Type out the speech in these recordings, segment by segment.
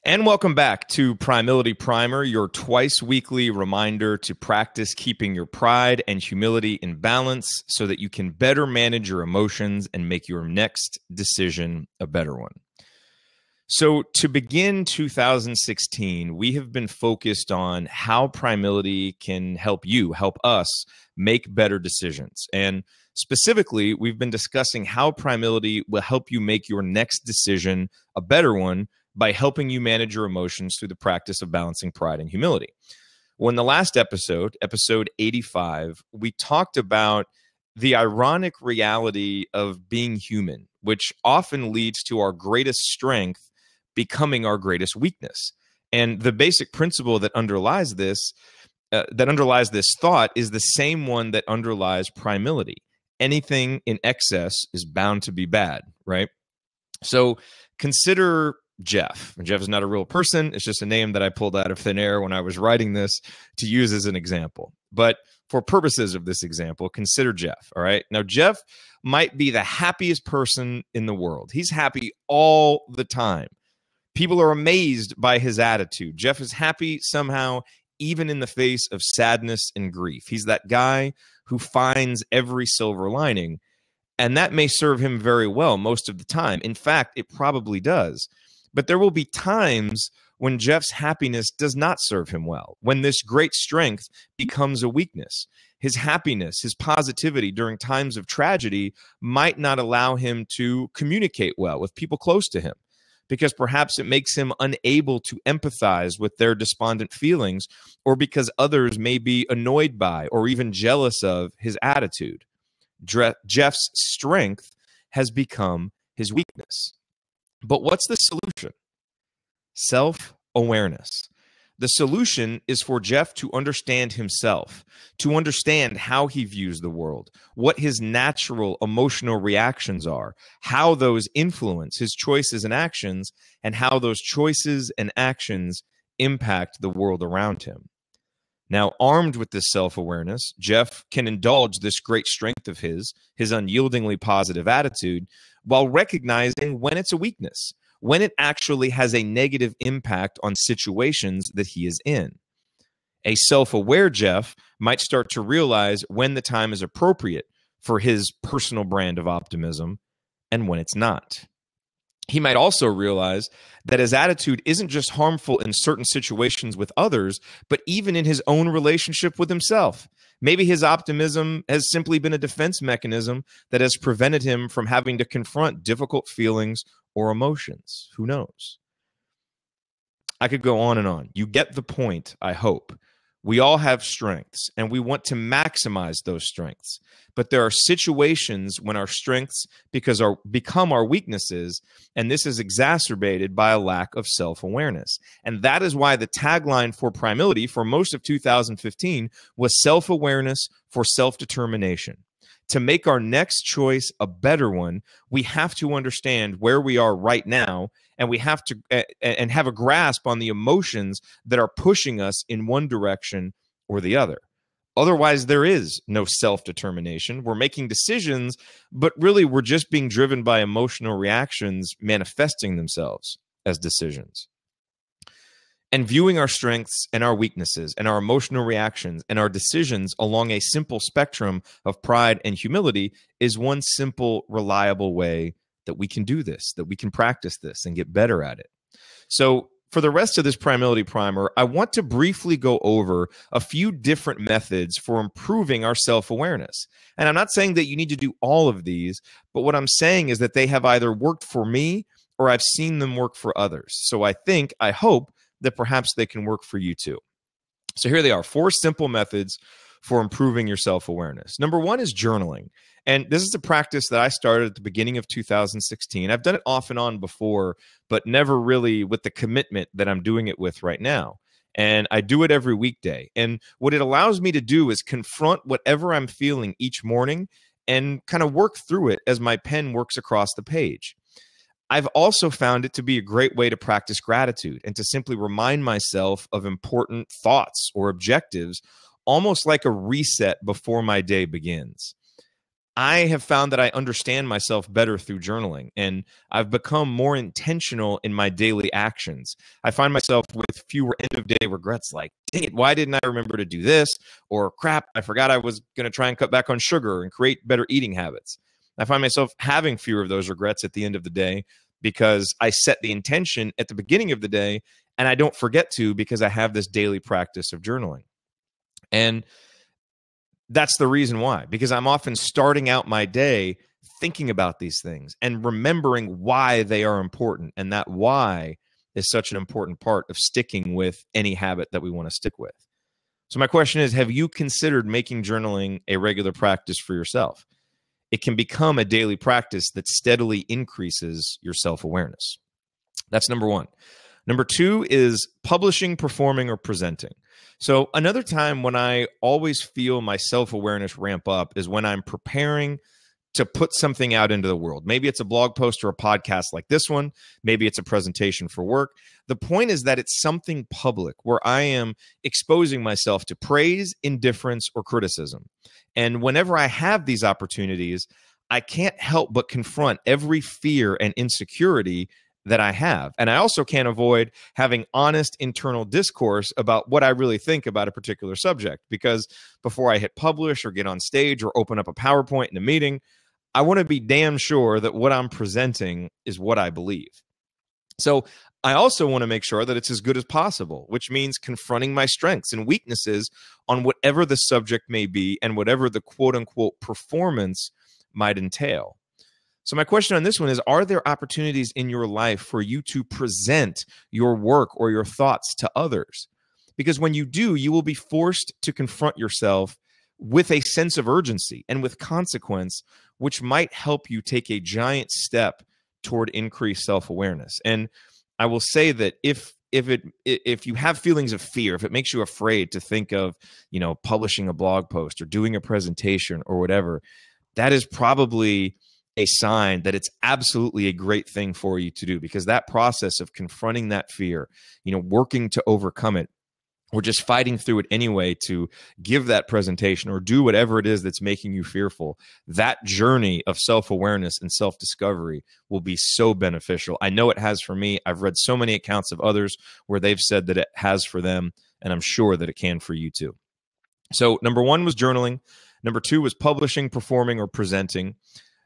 And welcome back to Primility Primer, your twice weekly reminder to practice keeping your pride and humility in balance so that you can better manage your emotions and make your next decision a better one. So to begin 2016, we have been focused on how Primility can help us make better decisions. And specifically, we've been discussing how Primility will help you make your next decision a better one by helping you manage your emotions through the practice of balancing pride and humility. Well, in the last episode, episode 85, we talked about the ironic reality of being human, which often leads to our greatest strength becoming our greatest weakness. And the basic principle that underlies this thought is the same one that underlies primility. Anything in excess is bound to be bad, right? So consider Jeff. Jeff is not a real person. It's just a name that I pulled out of thin air when I was writing this to use as an example. But for purposes of this example, consider Jeff, all right? Now, Jeff might be the happiest person in the world. He's happy all the time. People are amazed by his attitude. Jeff is happy somehow, even in the face of sadness and grief. He's that guy who finds every silver lining, and that may serve him very well most of the time. In fact, it probably does. But there will be times when Jeff's happiness does not serve him well, when this great strength becomes a weakness. His happiness, his positivity during times of tragedy might not allow him to communicate well with people close to him, because perhaps it makes him unable to empathize with their despondent feelings, or because others may be annoyed by or even jealous of his attitude. Jeff's strength has become his weakness. But what's the solution? Self-awareness. The solution is for Jeff to understand himself, to understand how he views the world, what his natural emotional reactions are, how those influence his choices and actions, and how those choices and actions impact the world around him. Now, armed with this self-awareness, Jeff can indulge this great strength of his unyieldingly positive attitude, while recognizing when it's a weakness, when it actually has a negative impact on situations that he is in. A self-aware Jeff might start to realize when the time is appropriate for his personal brand of optimism and when it's not. He might also realize that his attitude isn't just harmful in certain situations with others, but even in his own relationship with himself. Maybe his optimism has simply been a defense mechanism that has prevented him from having to confront difficult feelings or emotions. Who knows? I could go on and on. You get the point, I hope. We all have strengths, and we want to maximize those strengths. But there are situations when our strengths become our weaknesses, and this is exacerbated by a lack of self-awareness. And that is why the tagline for Primility for most of 2015 was self-awareness for self-determination. To make our next choice a better one, we have to understand where we are right now, and we have to and have a grasp on the emotions that are pushing us in one direction or the other. Otherwise, there is no self-determination. We're making decisions, but really we're just being driven by emotional reactions manifesting themselves as decisions. And viewing our strengths and our weaknesses and our emotional reactions and our decisions along a simple spectrum of pride and humility is one simple, reliable way that we can do this, that we can practice this and get better at it. So for the rest of this Primility Primer, I want to briefly go over a few different methods for improving our self-awareness. And I'm not saying that you need to do all of these, but what I'm saying is that they have either worked for me or I've seen them work for others. So I hope that perhaps they can work for you too. So here they are, 4 simple methods for improving your self-awareness. Number 1 is journaling. And this is a practice that I started at the beginning of 2016. I've done it off and on before, but never really with the commitment that I'm doing it with right now. And I do it every weekday. And what it allows me to do is confront whatever I'm feeling each morning and kind of work through it as my pen works across the page. I've also found it to be a great way to practice gratitude and to simply remind myself of important thoughts or objectives, almost like a reset before my day begins. I have found that I understand myself better through journaling, and I've become more intentional in my daily actions. I find myself with fewer end of day regrets like, dang it, why didn't I remember to do this? Or crap, I forgot I was going to try and cut back on sugar and create better eating habits. I find myself having fewer of those regrets at the end of the day because I set the intention at the beginning of the day and I don't forget to because I have this daily practice of journaling. And that's the reason why, because I'm often starting out my day thinking about these things and remembering why they are important. And that why is such an important part of sticking with any habit that we want to stick with. So my question is, have you considered making journaling a regular practice for yourself? It can become a daily practice that steadily increases your self-awareness. That's number one. Number two is publishing, performing, or presenting. So another time when I always feel my self-awareness ramp up is when I'm preparing to put something out into the world. Maybe it's a blog post or a podcast like this one. Maybe it's a presentation for work. The point is that it's something public where I am exposing myself to praise, indifference, or criticism. And whenever I have these opportunities, I can't help but confront every fear and insecurity that I have. And I also can't avoid having honest internal discourse about what I really think about a particular subject. Because before I hit publish or get on stage or open up a PowerPoint in a meeting, I want to be damn sure that what I'm presenting is what I believe. So I also want to make sure that it's as good as possible, which means confronting my strengths and weaknesses on whatever the subject may be and whatever the quote unquote performance might entail. So my question on this one is, are there opportunities in your life for you to present your work or your thoughts to others? Because when you do, you will be forced to confront yourself with a sense of urgency and with consequence, which might help you take a giant step toward increased self-awareness. And I will say that if you have feelings of fear, if it makes you afraid to think of, publishing a blog post or doing a presentation or whatever, that is probably a sign that it's absolutely a great thing for you to do, because that process of confronting that fear, working to overcome it, or just fighting through it anyway to give that presentation or do whatever it is that's making you fearful, that journey of self-awareness and self-discovery will be so beneficial. I know it has for me. I've read so many accounts of others where they've said that it has for them, and I'm sure that it can for you too. So number one was journaling. Number two was publishing, performing, or presenting.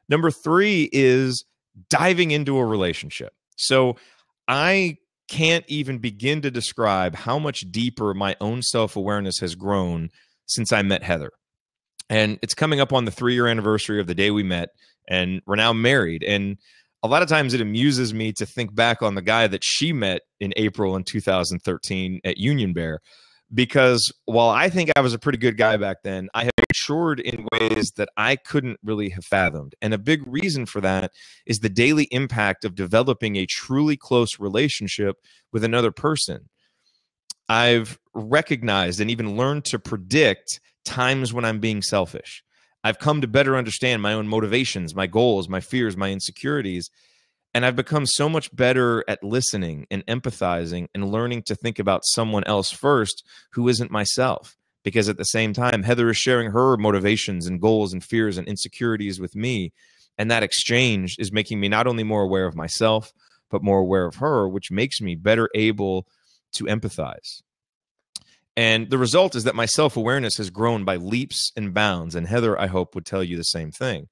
Number three is diving into a relationship. So I can't even begin to describe how much deeper my own self-awareness has grown since I met Heather. And it's coming up on the 3-year anniversary of the day we met, and we're now married. And a lot of times it amuses me to think back on the guy that she met in April in 2013 at Union Bear, because while I think I was a pretty good guy back then, I have matured in ways that I couldn't really have fathomed. And a big reason for that is the daily impact of developing a truly close relationship with another person. I've recognized and even learned to predict times when I'm being selfish. I've come to better understand my own motivations, my goals, my fears, my insecurities. And I've become so much better at listening and empathizing and learning to think about someone else first who isn't myself. Because at the same time, Heather is sharing her motivations and goals and fears and insecurities with me. And that exchange is making me not only more aware of myself, but more aware of her, which makes me better able to empathize. And the result is that my self-awareness has grown by leaps and bounds. And Heather, I hope, would tell you the same thing.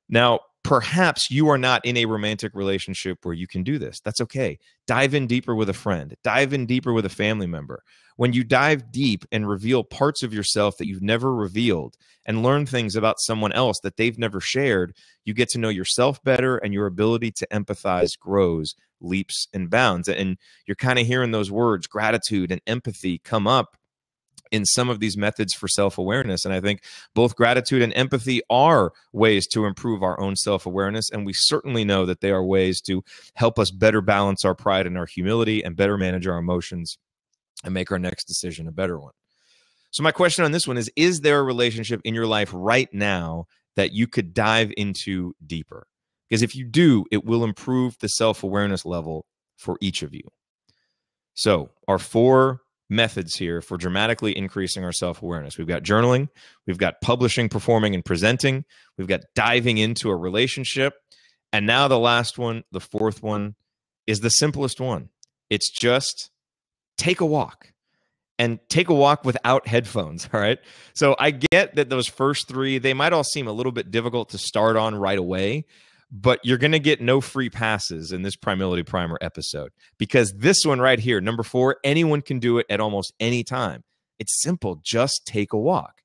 Now, perhaps you are not in a romantic relationship where you can do this. That's okay. Dive in deeper with a friend. Dive in deeper with a family member. When you dive deep and reveal parts of yourself that you've never revealed and learn things about someone else that they've never shared, you get to know yourself better, and your ability to empathize grows leaps and bounds. And you're kind of hearing those words, gratitude and empathy, come up in some of these methods for self-awareness. And I think both gratitude and empathy are ways to improve our own self-awareness. And we certainly know that they are ways to help us better balance our pride and our humility and better manage our emotions and make our next decision a better one. So my question on this one is there a relationship in your life right now that you could dive into deeper? Because if you do, it will improve the self-awareness level for each of you. So our 4 methods here for dramatically increasing our self-awareness. We've got journaling, we've got publishing, performing, and presenting, we've got diving into a relationship, and now the last one, the fourth one, is the simplest one. It's just take a walk. And take a walk without headphones, all right? So I get that those first three, they might all seem a little bit difficult to start on right away, but you're going to get no free passes in this Primility Primer episode, because this one right here, number 4, anyone can do it at almost any time. It's simple. Just take a walk.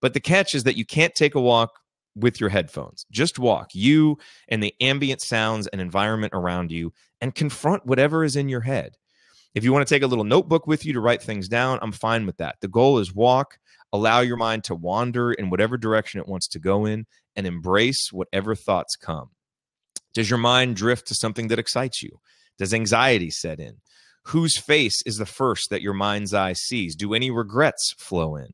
But the catch is that you can't take a walk with your headphones. Just walk, you and the ambient sounds and environment around you, and confront whatever is in your head. If you want to take a little notebook with you to write things down, I'm fine with that. The goal is walk, allow your mind to wander in whatever direction it wants to go in, and embrace whatever thoughts come. Does your mind drift to something that excites you? Does anxiety set in? Whose face is the first that your mind's eye sees? Do any regrets flow in?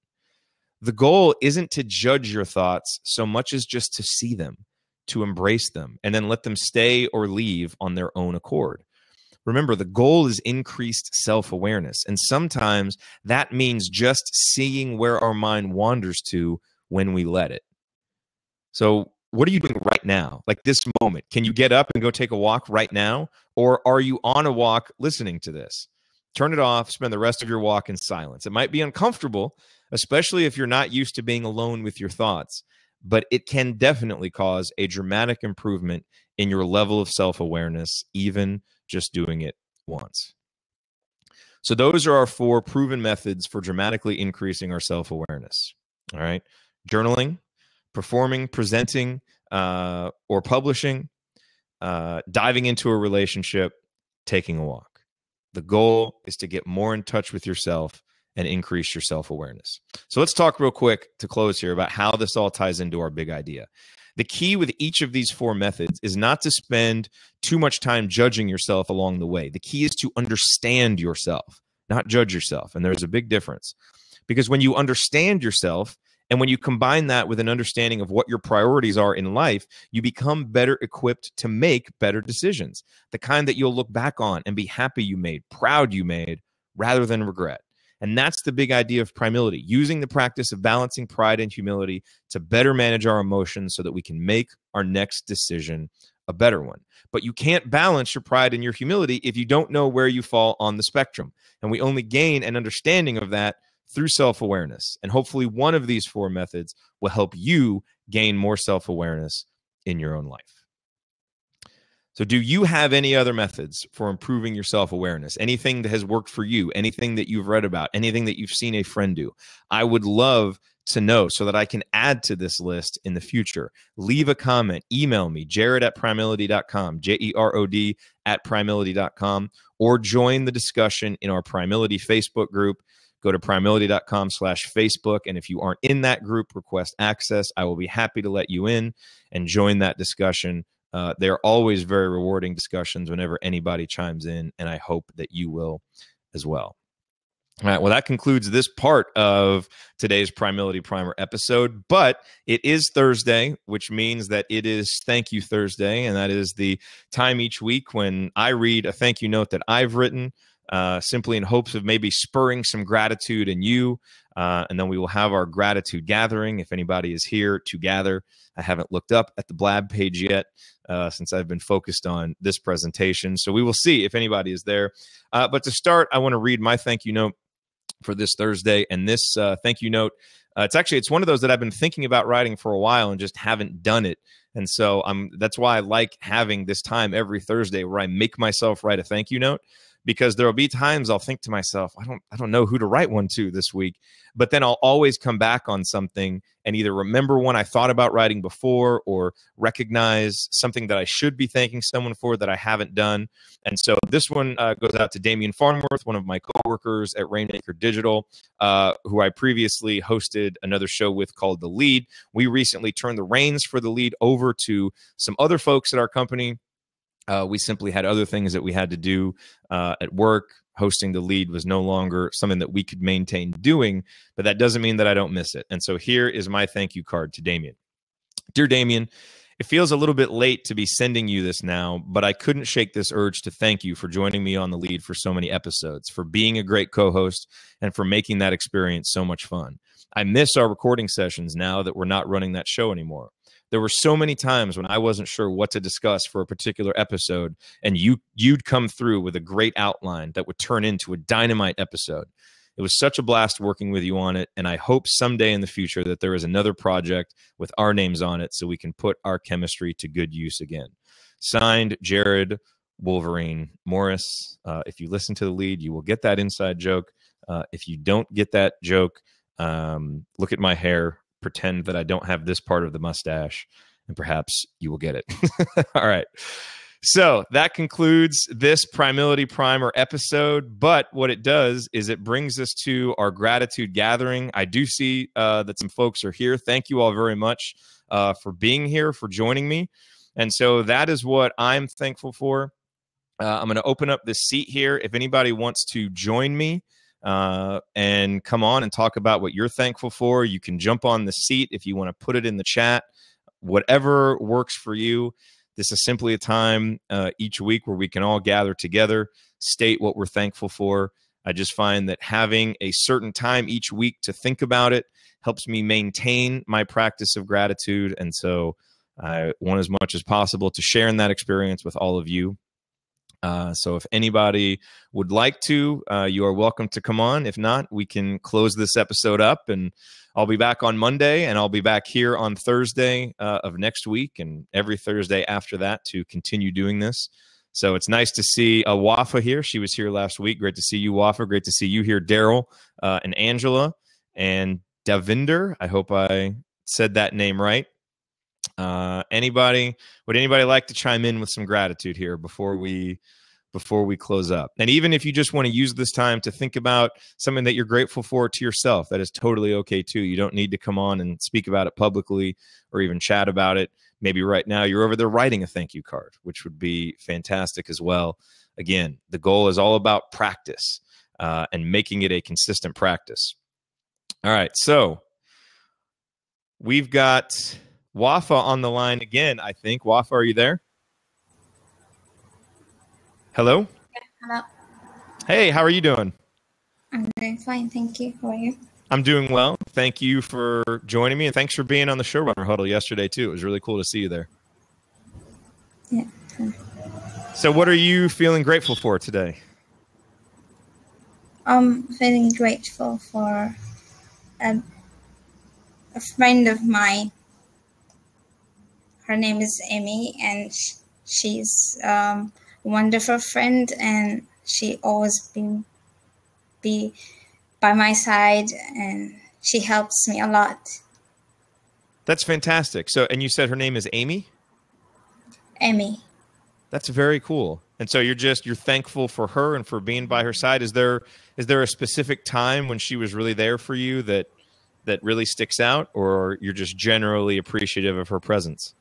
The goal isn't to judge your thoughts so much as just to see them, to embrace them, and then let them stay or leave on their own accord. Remember, the goal is increased self-awareness, and sometimes that means just seeing where our mind wanders to when we let it. So what are you doing right now? Like this moment, can you get up and go take a walk right now? Or are you on a walk listening to this? Turn it off, spend the rest of your walk in silence. It might be uncomfortable, especially if you're not used to being alone with your thoughts, but it can definitely cause a dramatic improvement in your level of self-awareness, even just doing it once. So those are our 4 proven methods for dramatically increasing our self-awareness. All right. Journaling, performing, presenting, or publishing, diving into a relationship, taking a walk. The goal is to get more in touch with yourself and increase your self-awareness. So let's talk real quick to close here about how this all ties into our big idea. The key with each of these 4 methods is not to spend too much time judging yourself along the way. The key is to understand yourself, not judge yourself. And there's a big difference, because when you understand yourself and when you combine that with an understanding of what your priorities are in life, you become better equipped to make better decisions, the kind that you'll look back on and be happy you made, proud you made, rather than regret. And that's the big idea of Primility, using the practice of balancing pride and humility to better manage our emotions so that we can make our next decision a better one. But you can't balance your pride and your humility if you don't know where you fall on the spectrum. And we only gain an understanding of that through self-awareness. And hopefully one of these 4 methods will help you gain more self-awareness in your own life. So do you have any other methods for improving your self-awareness? Anything that has worked for you? Anything that you've read about? Anything that you've seen a friend do? I would love to know so that I can add to this list in the future. Leave a comment. Email me, jared@primility.com, Jerod @primility.com, or join the discussion in our Primility Facebook group. Go to primility.com/Facebook. And if you aren't in that group, request access. I will be happy to let you in and join that discussion. They're always very rewarding discussions whenever anybody chimes in, and I hope that you will as well. All right, well, that concludes this part of today's Primility Primer episode, but it is Thursday, which means that it is Thank You Thursday, and that is the time each week when I read a thank you note that I've written, simply in hopes of maybe spurring some gratitude in you. And then we will have our gratitude gathering if anybody is here to gather. I haven't looked up at the Blab page yet since I've been focused on this presentation. So we will see if anybody is there. But to start, I want to read my thank you note for this Thursday. And this thank you note, it's one of those that I've been thinking about writing for a while and just haven't done it. And so that's why I like having this time every Thursday where I make myself write a thank you note, because there will be times I'll think to myself, I don't know who to write one to this week, but then I'll always come back on something and either remember one I thought about writing before or recognize something that I should be thanking someone for that I haven't done. And so this one goes out to Damian Farnworth, one of my coworkers at Rainmaker Digital, who I previously hosted another show with called The Lead. We recently turned the reins for The Lead over to some other folks at our company. We simply had other things that we had to do at work. Hosting The Lead was no longer something that we could maintain doing, but that doesn't mean that I don't miss it. And so here is my thank you card to Damien. Dear Damien, It feels a little bit late to be sending you this now, but I couldn't shake this urge to thank you for joining me on the lead for so many episodes, for being a great co-host, and for making that experience so much fun. I miss our recording sessions now that we're not running that show anymore. There were so many times when I wasn't sure what to discuss for a particular episode, and you'd come through with a great outline that would turn into a dynamite episode. It was such a blast working with you on it, and I hope someday in the future that there is another project with our names on it so we can put our chemistry to good use again. Signed, Jared Wolverine Morris. If you listen to the lead, you will get that inside joke. If you don't get that joke, look at my hair, pretend that I don't have this part of the mustache, and perhaps you will get it. All right. So that concludes this Primility Primer episode. But what it does is it brings us to our gratitude gathering. I do see that some folks are here. Thank you all very much for being here, for joining me. And so that is what I'm thankful for. I'm going to open up this seat here. If anybody wants to join me and come on and talk about what you're thankful for, you can jump on the seat if you want to put it in the chat. Whatever works for you. This is simply a time each week where we can all gather together, state what we're thankful for. I just find that having a certain time each week to think about it helps me maintain my practice of gratitude. And so I want as much as possible to share in that experience with all of you. So if anybody would like to, you are welcome to come on. If not, we can close this episode up, and I'll be back on Monday, and I'll be back here on Thursday of next week and every Thursday after that to continue doing this. So it's nice to see Wafa here. She was here last week. Great to see you, Wafa. Great to see you here, Daryl and Angela and Davinder. I hope I said that name right. Would anybody like to chime in with some gratitude here before we close up? And even if you just want to use this time to think about something that you're grateful for to yourself, that is totally okay too. You don't need to come on and speak about it publicly or even chat about it. Maybe right now you're over there writing a thank you card, which would be fantastic as well. Again, the goal is all about practice and making it a consistent practice. All right, so we've got Wafa on the line again, I think. Wafa, are you there? Hello? Hello. Hey, how are you doing? I'm doing fine, thank you. How are you? I'm doing well. Thank you for joining me, and thanks for being on the Showrunner Huddle yesterday, too. It was really cool to see you there. Yeah. So what are you feeling grateful for today? I'm feeling grateful for a friend of mine. Her name is Amy, and she's a wonderful friend, and she always be by my side, and she helps me a lot. That's fantastic. So, and you said her name is Amy? Amy. That's very cool. And so you're thankful for her and for being by her side. Is there a specific time when she was really there for you that really sticks out, or you're just generally appreciative of her presence?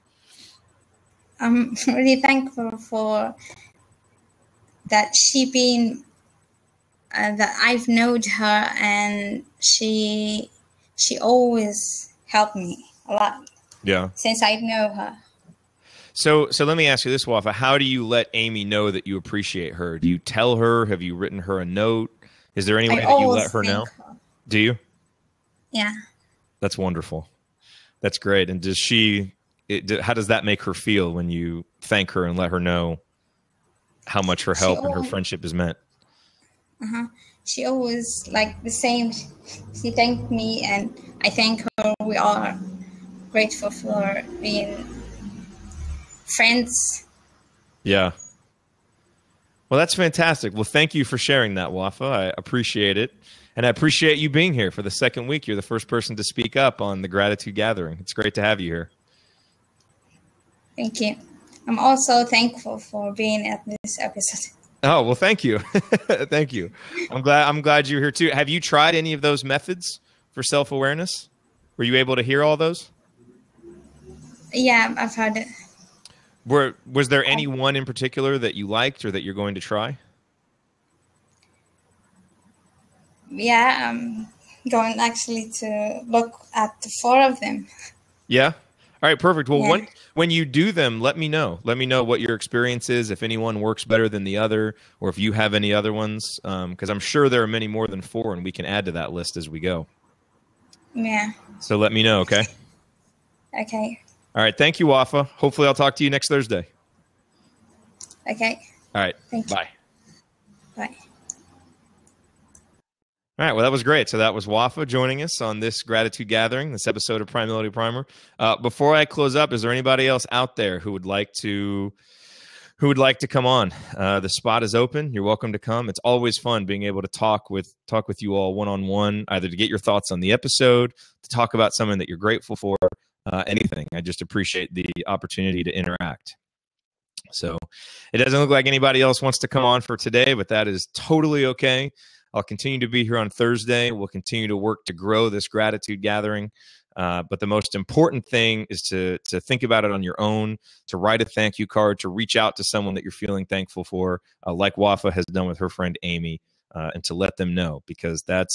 I'm really thankful for that that I've known her, and she always helped me a lot. Yeah. Since I know her. So let me ask you this, Wafa. How do you let Amy know that you appreciate her? Do you tell her? Have you written her a note? Is there any way that you let her know? Do you? Yeah. That's wonderful. That's great. And how does that make her feel when you thank her and let her know how much her help and her friendship is meant? She always like the same. She thanked me, and I thank her. We are grateful for being friends. Yeah. Well, that's fantastic. Well, thank you for sharing that, Wafa. I appreciate it. And I appreciate you being here for the second week. You're the first person to speak up on the Gratitude Gathering. It's great to have you here. Thank you. I'm also thankful for being at this episode. Oh, well, thank you. Thank you. I'm glad you're here too. Have you tried any of those methods for self-awareness? Were you able to hear all those? Yeah, I've heard it. Was there any one in particular that you liked or that you're going to try? Yeah, I'm going actually to look at the 4 of them. Yeah? All right, perfect. Well, Yeah. when you do them, let me know. Let me know what your experience is, if anyone works better than the other, or if you have any other ones, because I'm sure there are many more than 4, and we can add to that list as we go. Yeah. So let me know, okay? Okay. All right, thank you, Wafa. Hopefully I'll talk to you next Thursday. Okay. All right, Thank you. bye. Bye. All right, well, that was great. So that was Wafa joining us on this gratitude gathering, this episode of Primility Primer. Before I close up, is there anybody else out there who would like to come on? The spot is open. You're welcome to come. It's always fun being able to talk with you all one-on-one, either to get your thoughts on the episode, to talk about something that you're grateful for, anything. I just appreciate the opportunity to interact. So it doesn't look like anybody else wants to come on for today, but that is totally okay. I'll continue to be here on Thursday. We'll continue to work to grow this gratitude gathering. But the most important thing is to think about it on your own, to write a thank you card, to reach out to someone that you're feeling thankful for, like Wafa has done with her friend Amy, and to let them know, because that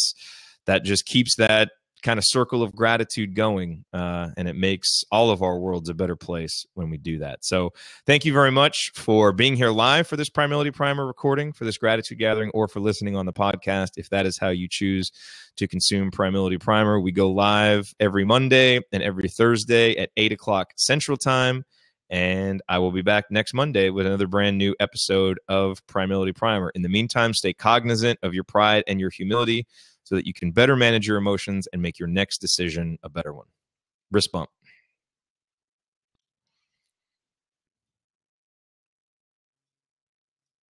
just keeps that kind of circle of gratitude going, and it makes all of our worlds a better place when we do that. So thank you very much for being here live for this Primility Primer recording, for this gratitude gathering, or for listening on the podcast, if that is how you choose to consume Primility Primer. We go live every Monday and every Thursday at 8 o'clock Central Time, and I will be back next Monday with another brand new episode of Primility Primer. In the meantime, stay cognizant of your pride and your humility, so that you can better manage your emotions and make your next decision a better one. Wrist bump.